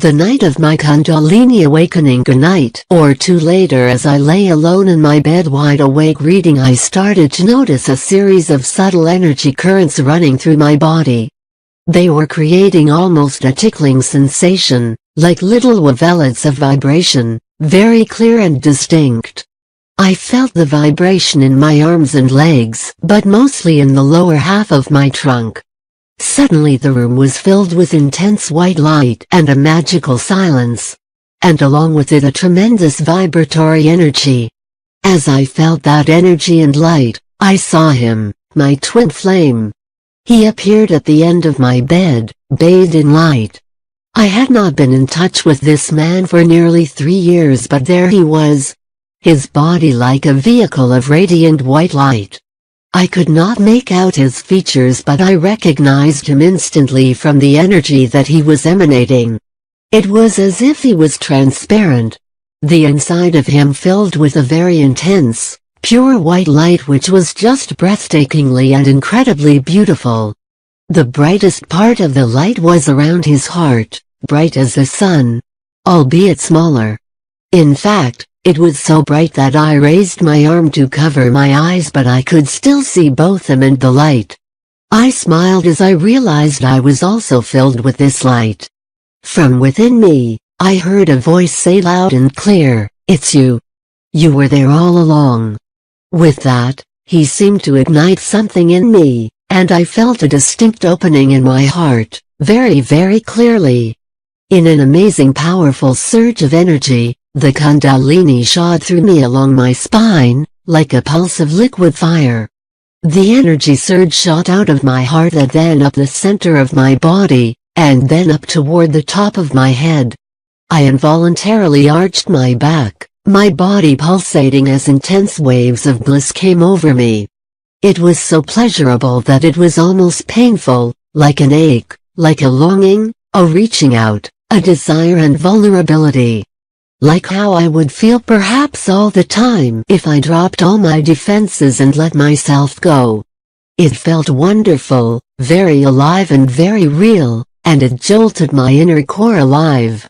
The night of my Kundalini awakening. A night or two later, as I lay alone in my bed wide awake reading, I started to notice a series of subtle energy currents running through my body. They were creating almost a tickling sensation, like little wavelets of vibration, very clear and distinct. I felt the vibration in my arms and legs, but mostly in the lower half of my trunk. Suddenly the room was filled with intense white light and a magical silence. And along with it a tremendous vibratory energy. As I felt that energy and light, I saw him, my twin flame. He appeared at the end of my bed, bathed in light. I had not been in touch with this man for nearly 3 years, but there he was. His body like a vehicle of radiant white light. I could not make out his features, but I recognized him instantly from the energy that he was emanating. It was as if he was transparent. The inside of him filled with a very intense, pure white light which was just breathtakingly and incredibly beautiful. The brightest part of the light was around his heart, bright as the sun, albeit smaller. In fact, it was so bright that I raised my arm to cover my eyes, but I could still see both him and the light. I smiled as I realized I was also filled with this light. From within me, I heard a voice say loud and clear, "It's you. You were there all along." With that, he seemed to ignite something in me, and I felt a distinct opening in my heart, very, very clearly. In an amazing powerful surge of energy, the Kundalini shot through me along my spine, like a pulse of liquid fire. The energy surge shot out of my heart and then up the center of my body, and then up toward the top of my head. I involuntarily arched my back, my body pulsating as intense waves of bliss came over me. It was so pleasurable that it was almost painful, like an ache, like a longing, a reaching out, a desire and vulnerability. Like how I would feel perhaps all the time if I dropped all my defenses and let myself go. It felt wonderful, very alive and very real, and it jolted my inner core alive.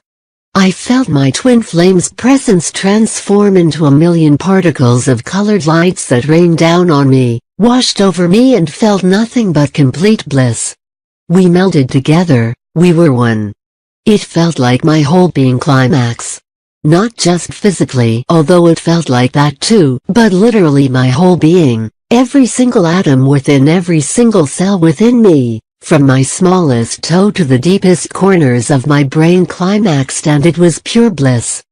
I felt my twin flame's presence transform into a million particles of colored lights that rained down on me, washed over me, and felt nothing but complete bliss. We melded together, we were one. It felt like my whole being climax. Not just physically, although it felt like that too, but literally my whole being, every single atom within every single cell within me, from my smallest toe to the deepest corners of my brain climaxed, and it was pure bliss.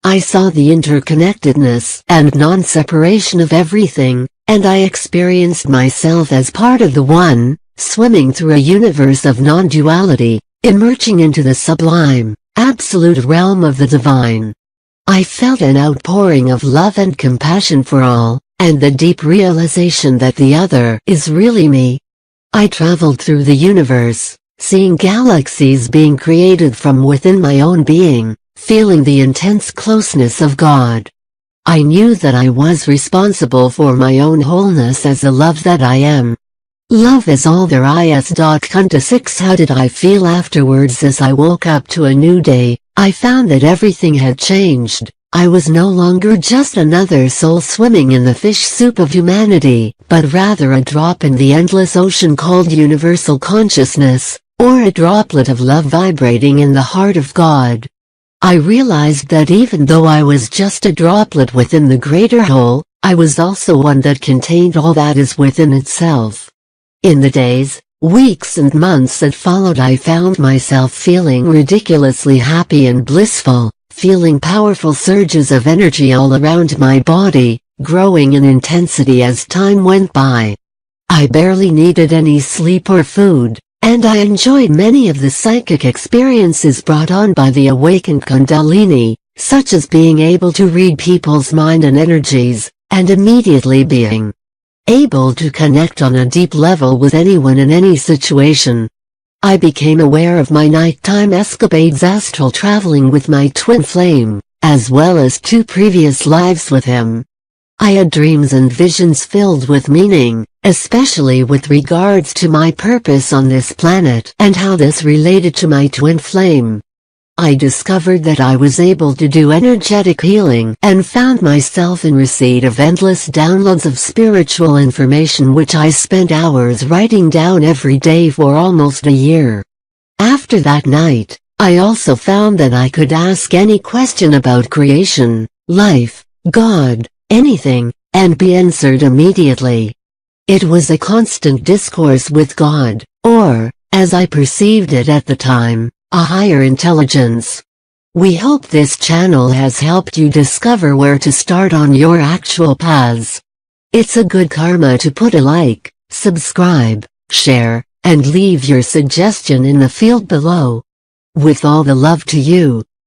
I saw the interconnectedness and non-separation of everything, and I experienced myself as part of the one, swimming through a universe of non-duality, emerging into the sublime, absolute realm of the divine. I felt an outpouring of love and compassion for all, and the deep realization that the other is really me. I traveled through the universe, seeing galaxies being created from within my own being, feeling the intense closeness of God. I knew that I was responsible for my own wholeness as the love that I am. Love is all there is. Kunta 6. How did I feel afterwards? As I woke up to a new day, I found that everything had changed. I was no longer just another soul swimming in the fish soup of humanity, but rather a drop in the endless ocean called universal consciousness, or a droplet of love vibrating in the heart of God. I realized that even though I was just a droplet within the greater whole, I was also one that contained all that is within itself. In the days, weeks and months that followed, I found myself feeling ridiculously happy and blissful, feeling powerful surges of energy all around my body, growing in intensity as time went by. I barely needed any sleep or food, and I enjoyed many of the psychic experiences brought on by the awakened Kundalini, such as being able to read people's mind and energies, and immediately being able to connect on a deep level with anyone in any situation. I became aware of my nighttime escapades astral traveling with my twin flame, as well as 2 previous lives with him. I had dreams and visions filled with meaning, especially with regards to my purpose on this planet and how this related to my twin flame. I discovered that I was able to do energetic healing and found myself in receipt of endless downloads of spiritual information which I spent hours writing down every day for almost a year. After that night, I also found that I could ask any question about creation, life, God, anything, and be answered immediately. It was a constant discourse with God, or, as I perceived it at the time, a higher intelligence. We hope this channel has helped you discover where to start on your actual paths. It's a good karma to put a like, subscribe, share, and leave your suggestion in the field below. With all the love to you,